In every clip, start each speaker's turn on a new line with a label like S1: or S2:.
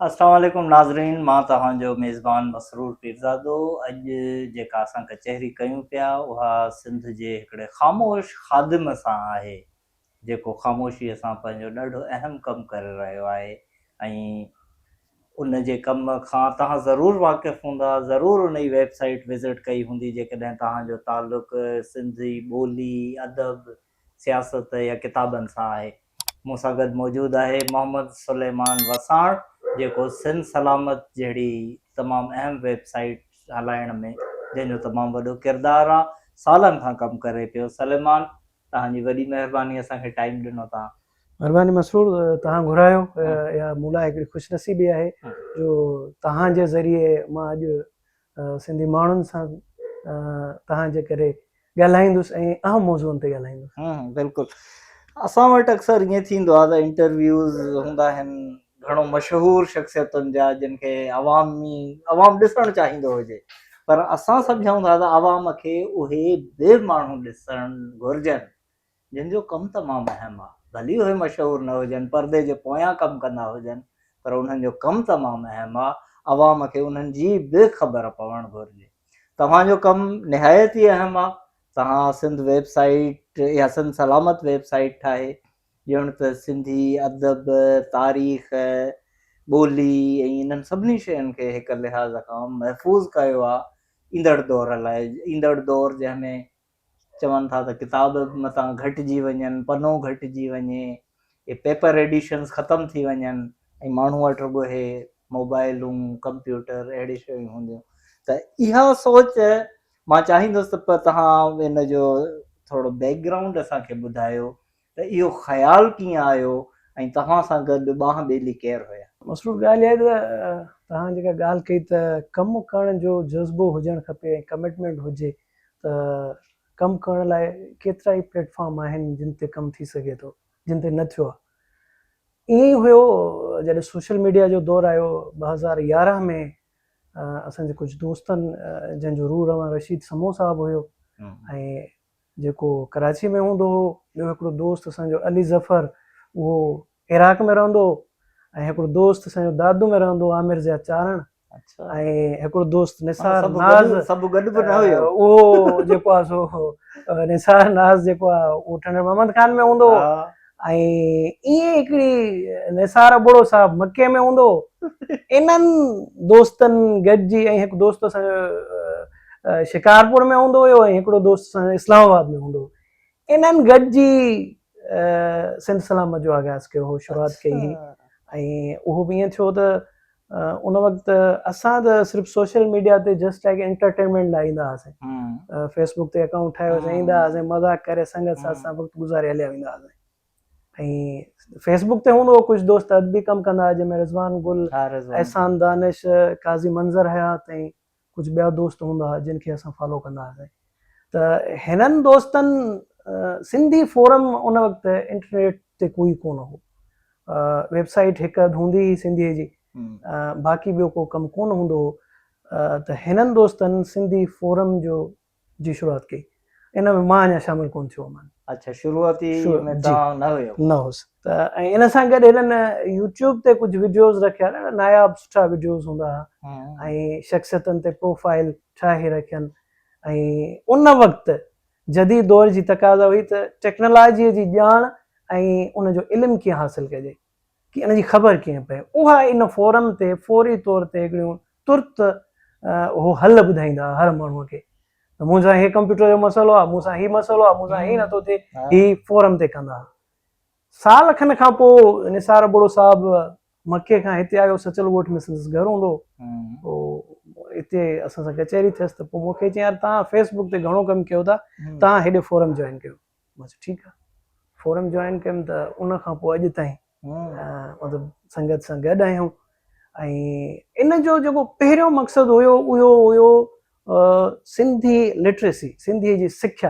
S1: अस्सलाम वालेकुम नाज़रीन, मां तव्हांजो मेज़बान मसरूर पीरज़ादो। अॼु जेका असां कचहरी कयूं पिया उहा सिंध जे हिकिड़े ख़ामोश ख़ादिम सां आहे, जेको ख़ामोशीअ सां पंहिंजो ॾाढो अहम कमु करे रहियो आहे। ऐं उन जे कम खां तव्हां ज़रूरु वाक़िफ़ु हूंदा, ज़रूरु उन जी वेबसाइट विज़िट कई हूंदी जेकॾहिं तव्हांजो तालुक़ु सिंधी ॿोली, अदब, सियासत या किताबनि सां आहे। मूंसां गॾु मौजूदु आहे मोहम्मद सुलेमान वसाण, जेको सिंध सलामत जहिड़ी तमामु अहम वेबसाइट हलाइण में जंहिंजो तमामु वॾो किरदारु आहे, सालनि खां कमु करे पियो। सलेमान, तव्हांजी वॾी महिरबानी असांखे टाइम ॾिनो तव्हां।
S2: महिरबानी मसरूर, तव्हां घुरायो या मूं लाइ हिकिड़ी ख़ुशनसीबी आहे जो तव्हांजे ज़रिए मां अॼु सिंधी माण्हुनि सां तव्हांजे करे ॻाल्हाईंदुसि ऐं अहम मौज़ूअनि ते ॻाल्हाईंदुसि।
S1: बिल्कुलु, असां वटि अक्सर ईअं थींदो आहे त इंटरव्यूज़ हूंदा आहिनि घणो मशहूरु शख़्सियतुनि जा जिन खे अवाम ॾिसणु चाहींदो हुजे, पर असां सम्झूं था त अवाम खे उहे बि माण्हू ॾिसणु घुरिजनि जिन जो कमु तमामु अहम आहे। भली उहे मशहूरु न हुजनि, परदे जे पोयां कमु कंदा हुजनि, पर उन्हनि जो कमु तमामु अहम आहे। अवाम खे उन्हनि जी बि ख़बर पवणु घुरिजे। तव्हांजो कमु निहायत ई अहम आहे। तव्हां सिंध वेबसाइट या सिंध सलामत वेबसाइट ठाहे ॼण त सिंधी अदब, तारीख़, ॿोली ऐं इन्हनि सभिनी शयुनि खे हिकु लिहाज़ खां महफ़ूज़ कयो आहे ईंदड़ दौर लाइ। ईंदड़ दौर जंहिंमें चवनि था त किताब मथां घटिजी वञनि, पनो घटिजी वञे, ये पेपर एडिशन्स ख़तमु थी वञनि ऐं माण्हू वटि रुॻो हे मोबाइलूं, कंप्यूटर अहिड़ी शयूं हूंदियूं। त इहा सोच मां चाहींदुसि त तव्हां इन जो थोरो बैकग्राउंड असांखे ॿुधायो त इहो ख़्यालु कीअं आयो ऐं तव्हां सां गॾु ॿांह ॿेली केरु हुया?
S2: मसरूर, ॻाल्हि आहे त तव्हां जेका ॻाल्हि कई त कमु करण जो जज़्बो हुजणु खपे ऐं कमिटमेंट हुजे त कमु करण लाइ केतिरा ई प्लेटफॉर्म आहिनि जिन ते कमु थी सघे थो, जिन ते न थियो आहे। ईअं ई हुयो जॾहिं सोशल मीडिया जो दौरु आयो 2011 में। असांजे कुझु दोस्तनि जंहिंजो रूह रवां रशीद समो साहिबु हुयो ऐं जेको कराची में हूंदो हो, ॿियो हिकिड़ो दोस्त असांजो अली ज़फ़र, उहो इराक में रहंदो हो, ऐं हिकिड़ो दोस्त असांजो दादू में रहंदो हो, आमिर ज़िया चारण, ऐं हिकिड़ो दोस्त निसार नाज़,
S1: सभु गॾु बि न हुयो।
S2: उहो जेको आहे सो निसार नाज़ जेको आहे उहो ठंडर मोहम्मद खान में हूंदो हो, ऐं ईअं हिकिड़ी निसार बुड़ो साहिबु मके में हूंदो। इन्हनि दोस्तनि गॾिजी ऐं हिकु दोस्त असांजो शिकारपुर में हूंदो हुयो ऐं हिकिड़ो दोस्त असांजो इस्लामाबाद में हूंदो हो। इन्हनि गॾिजी सिंध सलामत जो आगाज़ कयो हो, शुरूआत कई हुई। ऐं उहो बि ईअं थियो त उन वक़्तु असां त सिर्फ़ु सोशल मीडिया ते जस्ट लाइक एंटरटेनमेंट लाइ ईंदा हुआसीं। फेसबुक ते अकाउंट ठाहियोसीं, ईंदा हुआसीं, मज़ाक करे संगत सां असां वक़्तु गुज़ारे हलिया वेंदा हुआसीं। ऐं फेसबुक ते हूंदो हो कुझु दोस्त अदबी कमु कंदा हुआ, जंहिंमें रिज़वान गुल, एहसान दानिश, काज़ी मंज़र हयात ऐं कुझु ॿिया दोस्त हूंदा हुआ जिन खे असां फॉलो कंदा हुआसीं। त हिननि दोस्तनि सिंधी फोरम उन वक़्तु इंटरनेट ते कोई कोन हो, वेबसाइट हिकु अधु हूंदी हुई सिंधीअ जी, बाक़ी ॿियो को कमु कोन हूंदो हो। त हिननि दोस्तनि सिंधी फोरम जी शुरूआत कई। इन में मां अञा शामिलु कोन थियो हुअमि।
S1: अच्छा, शुरूआती में तव्हां
S2: न हुउसि। त ऐं इन सां गॾु हिननि यूट्यूब ते कुझु वीडियोज़ रखिया, नायाब सुठा वीडियोज़ हूंदा हुआ ऐं शख़्सियतनि ते प्रोफाइल ठाहे रखियनि। ऐं उन वक़्तु जदीद दौर जी तक़ाज़ा हुई त टेक्नोलॉजीअ जी ॼाण ऐं उनजो इल्मु कीअं हासिलु कजे, कि इन जी ख़बर कीअं पए। उहा इन फोरम ते फौरी तौर ते हिकिड़ियूं तुर्त उहो हल ॿुधाईंदा हर माण्हूअ खे, त मूंसां हे कंप्यूटर जो मसइलो आहे, मूंसां ही मसइलो आहे, मूंसां ही नथो थिए, ही फोरम ते कंदा। साल खनि खां पोइ निसार बुड़ो साहिबु मके खां हिते आयो, सचल ॻोठ में संदसि घर हूंदो, पोइ हिते असां सां कचहरी थियसि त पोइ मूंखे चई, यार तव्हां फेसबुक ते घणो कमु कयो था, तव्हां हेॾे फोरम जॉइन कयो। बसि ठीकु आहे, फोरम जॉइन कयुमि त उन खां पोइ अॼु ताईं मतिलबु संगत सां गॾु आहियूं। ऐं इन जो जेको पहिरियों मक़सदु हुयो उहो हुयो सिंधी लिटरेसी, सिंधीअ जी सिख्या।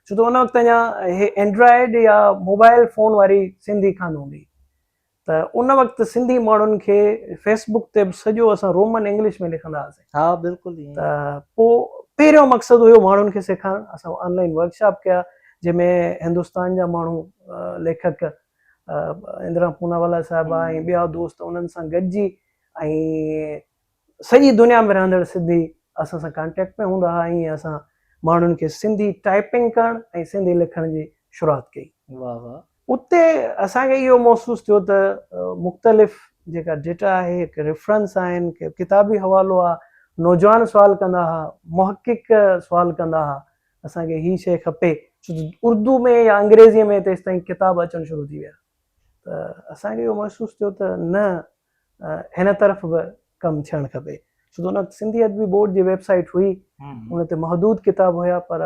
S2: छो त उन वक़्तु अञा हे एंड्रॉइड या मोबाइल फ़ोन वारी सिंधी कान हूंदी, त उन वक़्तु सिंधी माण्हुनि खे फेसबुक ते बि सॼो असां रोमन इंग्लिश में लिखंदा हुआसीं।
S1: हा बिल्कुलु।
S2: त पोइ पहिरियों मक़सदु हुयो माण्हुनि खे सेखारणु। असां ऑनलाइन वर्कशॉप कया जंहिंमें हिंदुस्तान जा माण्हू लेखक इंदिरा पूनावाला साहिबा ऐं ॿिया दोस्त उन्हनि सां गॾिजी ऐं सॼी दुनिया में रहंदड़ सिंधी असां सां कॉन्टेक्ट में हूंदा हुआ। ऐं असां माण्हुनि खे सिंधी टाइपिंग करणु ऐं सिंधी लिखण जी शुरूआति कई।
S1: वाह वाह।
S2: उते असांखे इहो महसूसु थियो त मुख़्तलिफ़ जेका डेटा आहे, हिकु रेफरेंस आहिनि, के किताबी हवालो आहे, नौजवान सुवाल कंदा हुआ, मुहक़िक़ सुवाल कंदा हुआ, असांखे हीअ शइ खपे, छो त उर्दू में या अंग्रेज़ीअ में तेसि ताईं किताब अचणु शुरू थी विया। त असांखे इहो महसूसु थियो त न हिन तरफ़ बि कमु थियणु खपे, छो त उन सिंधी अदबी बोर्ड जी वेबसाइट हुई, उन ते महदूद किताब हुया, पर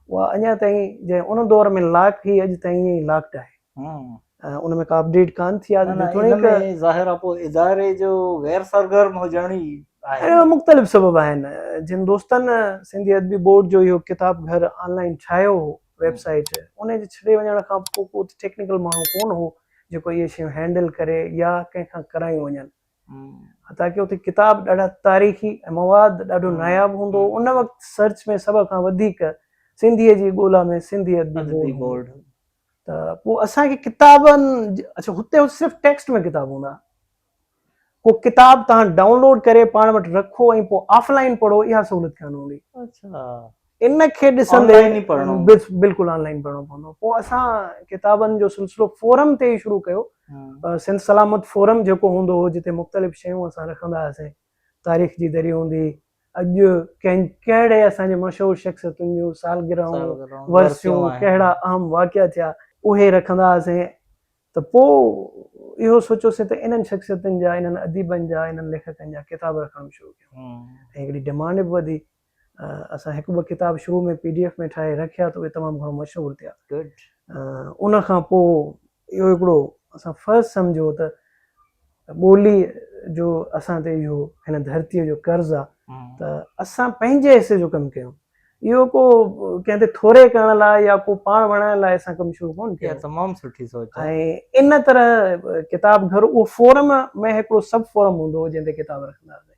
S2: उहा अञा ताईं जंहिं उन दौर में लॉक हुई, अॼु ताईं ईअं ई लॉक्ड आहे। उन में का अपडेट कान थी आहे।
S1: ज़ाहिर आहे पोइ इदारे जो गैर सरगर्म हुजण ई आहे।
S2: मुख़्तलिफ़ सबब आहिनि। जिन दोस्तनि सिंधी अदबी बोर्ड जो इहो किताब घर ऑनलाइन ठाहियो हो वेबसाइट, उन जे छॾे वञण खां पोइ को टेक्निकल माण्हू कोन हो जेको इहे शयूं हैंडल करे या कंहिंखां करायूं वञनि। ताकी उते किताब ॾाढा तारीख़ी ऐं मवाद ॾाढो नायाब हूंदो। उन वक़्तु सर्च में सभ खां वधीक सिंधीअ जी ॻोल्हा में सिंधी अदबी बोर्ड। त पोइ असांखे किताबनि, अच्छा हुते सिर्फ़ु टेक्स्ट में किताब हूंदा, को किताब तव्हां डाउनलोड करे पाण वटि रखो ऐं पोइ ऑफलाइन पढ़ो, इहा सहूलियत कान हूंदी।
S1: अच्छा,
S2: इन खे ॾिसंदे बिल्कुलु ऑनलाइन पढ़णो पवंदो। पोइ असां किताबनि जो सिलसिलो फोरम ते ई शुरू कयो, सिंध सलामत फोरम जेको हूंदो हो, जिते मुख़्तलिफ़ शयूं असां रखंदा हुआसीं, तारीख़ जी दरी हूंदी, अॼु कहिड़े असांजे मशहूरु शख़्सियतुनि जूं सालगिरहूं, वर्सियूं, कहिड़ा अहम वाक़िया थिया, उहे रखंदा हुआसीं। त पोइ इहो सोचियोसीं त इन्हनि शख़्सियतुनि जा, इन्हनि अदीबनि जा, इन्हनि लेखकनि जा किताब रखणु शुरू कयूं। ऐं हिकिड़ी डिमांड बि वधी। असां हिकु ॿ किताब शुरू में PDF में ठाहे रखिया, त उहे तमामु घणो मशहूरु थिया। उन खां पोइ इहो हिकिड़ो असां फ़र्ज़ु सम्झो त ॿोली जो असां ते इहो हिन धरतीअ जो कर्ज़ु आहे, त असां पंहिंजे हिसे जो कमु कयूं। इहो को कंहिं ते थोरे करण लाइ या को पाण वणाइण लाइ असां कमु शुरू कोन कयो।
S1: तमामु सुठी सोच आहे।
S2: ऐं इन तरह किताब घर, उहो फोरम में हिकिड़ो सब फोरम हूंदो हो जंहिं ते किताब रखंदा हुआसीं।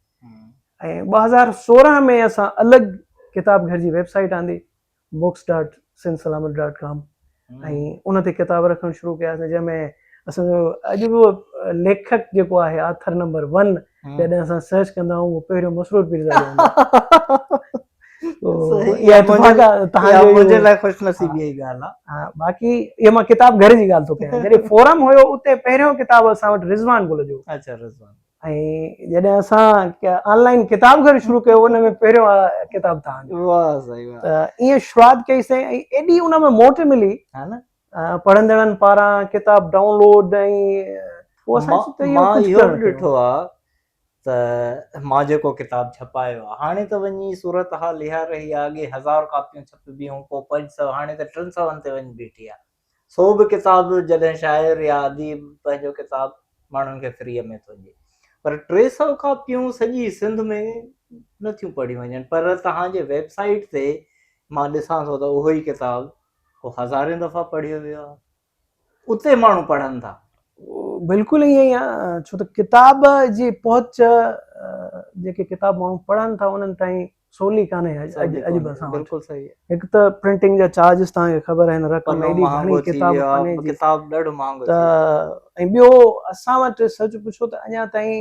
S2: ऐं 2016 में असां अलॻि किताब घर जी वेबसाइट आंदी, books.sindhsalamat.com, ऐं उन ते किताब रखणु शुरू कयासीं, जंहिंमें असांजो अॼु बि लेखक जेको आहे ऑथर नंबर 1, जॾहिं असां सर्च कंदा आहियूं, उहो पहिरियों मसरूर पीरज़ादी
S1: मुंहिंजे लाइ ख़ुशनसीबी जी ॻाल्हि आहे।
S2: हा, बाक़ी इहा मां किताब घर जी ॻाल्हि थो कयां। जॾहिं फोरम हुयो, उते पहिरियों किताब असां वटि रिज़वान गुल जो।
S1: अच्छा, रिज़वान।
S2: ऐं जॾहिं असां ऑनलाइन किताब घर शुरू कयो, उन में पहिरियों किताब तव्हांजो।
S1: वाह, सही वाह।
S2: त ईअं शुरूआति कईसीं, ऐं एॾी उन में मोट मिली,
S1: हा न,
S2: पढ़ंदड़नि पारां किताब डाउनलोड। ऐं
S1: मां इहो बि ॾिठो आहे त मां जेको किताब छपायो आहे, हाणे त वञी सूरत हाल इहा रही आहे, अॻे 1000 कापियूं छपबियूं, पोइ 500, हाणे त 300 ते वञी बीठी आहे। 100 बि किताब जॾहिं शाइर या अदीब पंहिंजो किताब माण्हुनि खे फ्रीअ में थो ॾिए, पर 300 कापियूं सॼी सिंध में नथियूं पढ़ी वञनि। पर तव्हांजे वेबसाइट ते मां ॾिसां थो त उहो ई किताब पोइ हज़ारे दफ़ा पढ़ियो वियो आहे, उते माण्हू पढ़नि था।
S2: बिल्कुलु ईअं ई आहे, छो त किताब जी पहुच जेके किताब माण्हू पढ़नि था, उन्हनि ताईं सवली कान्हे अॼु बि असां वटि।
S1: बिल्कुलु सही आहे।
S2: हिकु त प्रिंटिंग जा चार्जिस तव्हांखे ख़बर आहिनि, रक़म एॾी घणी किताब पने जी,
S1: किताब ॾाढो महांगो
S2: त ऐं ॿियो असां वटि सच पुछो त अञा ताईं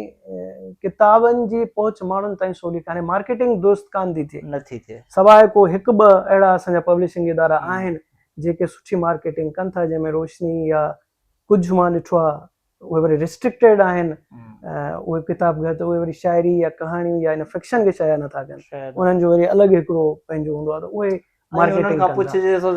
S2: किताबनि जी पहुच माण्हुनि ताईं सवली कान्हे। मार्केटिंग दुरुस्त कान थी थिए,
S1: नथी थिए,
S2: सवाइ को हिकु ॿ अहिड़ा असांजा पब्लिशिंग इदारा आहिनि जेके सुठी मार्केटिंग कनि था, जंहिंमें रोशनी या कुझु मां ॾिठो आहे, उहे वरी रिस्ट्रिक्टेड आहिनि। उहे किताब घर त उहे वरी शाइरी या कहाणियूं या इन फिक्शन खे शाया नथा कनि, उन्हनि जो वरी अलॻि हिकिड़ो पंहिंजो हूंदो आहे, त उहे मार्केटिंग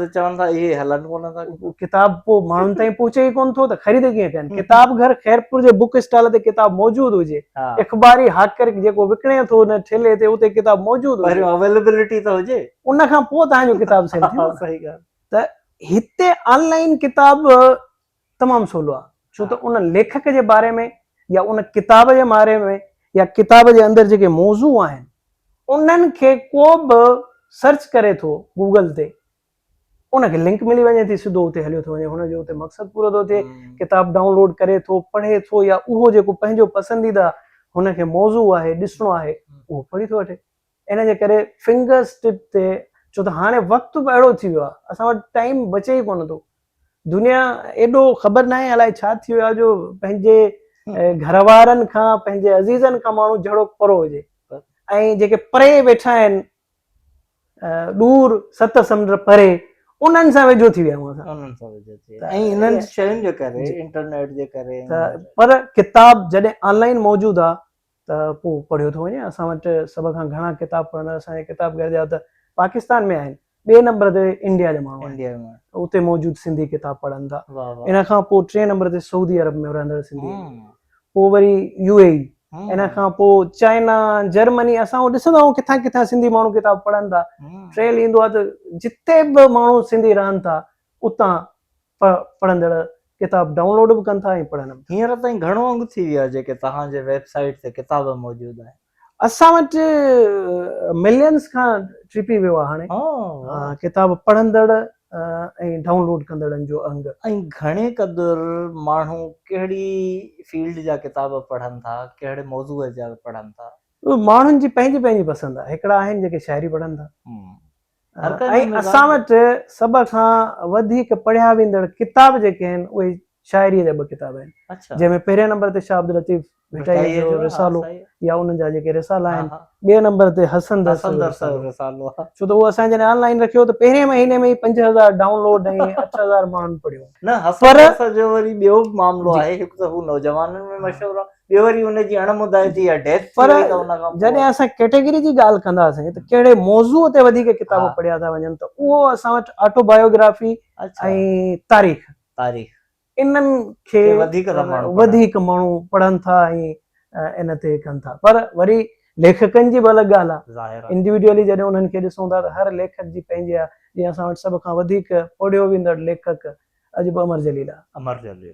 S1: चवनि था इहे हलनि कोन था।
S2: किताब पोइ माण्हुनि ताईं पहुचे ई कोन थो, त ख़रीद कीअं कनि। किताब घर खैरपुर जे बुक स्टॉल ते किताब मौजूदु हुजे, इख़बारी हाकर जेको विकिणे थो उन ठेले ते, उते किताब मौजूदु हुजे,
S1: अवेलेबिलिटी त हुजे,
S2: उन खां पोइ तव्हांजो किताब सेल थींदो।
S1: सही ॻाल्हि।
S2: त हिते ऑनलाइन किताब तमामु सवलो आहे, छो त उन लेखक जे बारे में या उन किताब जे बारे में या किताब जे अंदरि जेके मौज़ू आहिनि, उन्हनि खे को बि सर्च करे थो गूगल ते, उनखे लिंक मिली वञे थी, सिधो उते हलियो थो वञे, हुनजो उते मक़सदु पूरो थो थिए। किताब डाउनलोड करे थो, पढ़े थो, या उहो जेको पंहिंजो पसंदीदा हुनखे मौज़ू आहे ॾिसणो आहे, उहो पढ़ी थो वठे। इन जे करे फिंगर्स टिप ते, छो त हाणे वक़्तु बि अहिड़ो थी वियो आहे, असां वटि टाइम बचे ई कोन थो। दुनिया एॾो ख़बर न आहे अलाए छा थी वियो आहे, जो पंहिंजे घर वारनि खां पंहिंजे अज़ीज़नि खां माण्हू जहिड़ो परो हुजे ऐं जेके परे वेठा आहिनि दूर 7 समुंड परे उन्हनि सां वेझो थी विया आहियूं असां
S1: उन्हनि सां वेझो थी विया। ऐं इन्हनि शयुनि जे करे इंटरनेट जे करे
S2: पर किताब जॾहिं ऑनलाइन मौजूदु आहे त पोइ पढ़ियो थो वञे। असां वटि सभ खां घणा किताब पढ़ंदड़ असांजे किताब घर जा त पाकिस्तान में आहिनि, ॿिए नंबर ते इंडिया जा माण्हू आहिनि,
S1: इंडिया में
S2: उते मौजूदु सिंधी किताब पढ़नि था।
S1: वाह वाह
S2: इन खां पोइ 3 नंबर ते सऊदी अरब में रहंदड़ सिंधी, पोइ वरी UAE, इन खां पोइ चाइना, जर्मनी। असां उहो ॾिसंदा आहियूं किथां किथां सिंधी माण्हू किताब पढ़नि था। ट्रेल ईंदो आहे त जिते बि माण्हू सिंधी रहनि था उतां पढ़ंदड़ किताब डाउनलोड बि कनि था ऐं पढ़नि बि।
S1: हींअर ताईं घणो अंग थी वियो आहे जेके तव्हांजे वेबसाइट ते किताब मौजूदु आहिनि?
S2: असां वटि मिलियंस खां ट्रिपी वियो आहे हाणे किताब पढ़ंदड़ ऐं डाउनलोड कंदड़नि जो अंग।
S1: ऐं घणे क़दुरु माण्हू कहिड़ी फील्ड जा किताब पढ़नि था, कहिड़े मौज़ूअ जा पढ़नि था?
S2: माण्हुनि जी पंहिंजी पंहिंजी पसंदि आहे। हिकिड़ा आहिनि जेके शाइरी पढ़नि था ऐं असां वटि सभ खां वधीक पढ़िया वेंदड़ किताब जेके आहिनि उहे शाइरीअ जा 2 किताब आहिनि।
S1: अच्छा,
S2: जंहिंमें पहिरें नंबर ते शाह अब्दुल लतीफ़ भिटाई जो रिसालो या उन्हनि जा जेके रिसाला आहिनि, ॿिए नंबर ते हसन दरस जो
S1: रिसालो आहे।
S2: छो त उहो असां जॾहिं ऑनलाइन रखियो त पहिरें महीने में ई 5000 डाउनलोड ऐं 8000 माण्हुनि पढ़ियो।
S1: न हसन दरस जो वरी ॿियो मामलो आहे, हिकु त हू नौजवाननि में मशहूरु आहे, ॿियो वरी हुनजी अणमुदाइजी या डेथ थी वई त उन खां
S2: जॾहिं असां कैटेगरी जी ॻाल्हि कंदासीं त कहिड़े मौज़ूअ ते वधीक किताब पढ़िया था वञनि त उहो असां वटि ऑटोबायोग्राफी ऐं तारीख़ इन्हनि खे वधीक माण्हू पढ़नि था ऐं इन ते कनि था। पर वरी लेखकनि जी बि अलॻि ॻाल्हि आहे। इंडिविजुअली जॾहिं उन्हनि खे ॾिसूं था त हर लेखक जी पंहिंजी आहे। जीअं असां वटि सभ खां वधीक पढ़ियो वेंदड़ लेखक अॼु बि अमर जलील आहे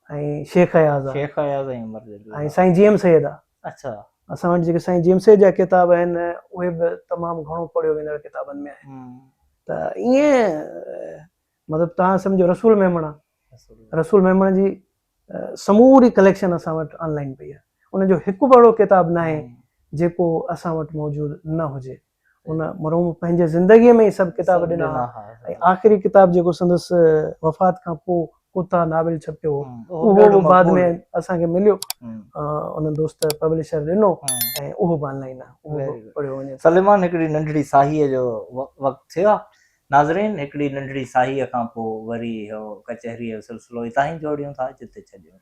S2: ऐं शेख अयाज़ ऐं साईं GM सैयद आहे।
S1: अच्छा,
S2: असां वटि जेके साईं GM सैयद जा किताब आहिनि उहे बि तमामु घणो पढ़ियो वेंदड़ किताबनि में आहिनि। त ईअं मतिलबु तव्हां सम्झो रसूल मेमण जी समूरी कलेक्शन असां वटि ऑनलाइन पई आहे। उनजो हिकु बड़ो किताब न आहे जेको असां वटि मौजूदु न हुजे। उन मरहूम पंहिंजे ज़िंदगीअ में ई सभु किताब ॾिना ऐं आख़िरी किताब जेको संदसि वफ़ात खां पोइ कुता नाविल छपियो उहो बि बाद में असांखे मिलियो, उन दोस्त पब्लिशर ॾिनो ऐं उहो बि ऑनलाइन आहे, उहो बि पढ़ियो वञे।
S1: सलेमान हिकिड़ी नंढड़ी साहीअ जो वक़्तु थियो आहे। नाज़रीन, हिकिड़ी नंढड़ी साहीअ खां पोइ वरी कचहरीअ जो सिलसिलो हितां ई जोड़ियूं था जिते छॾियूं था।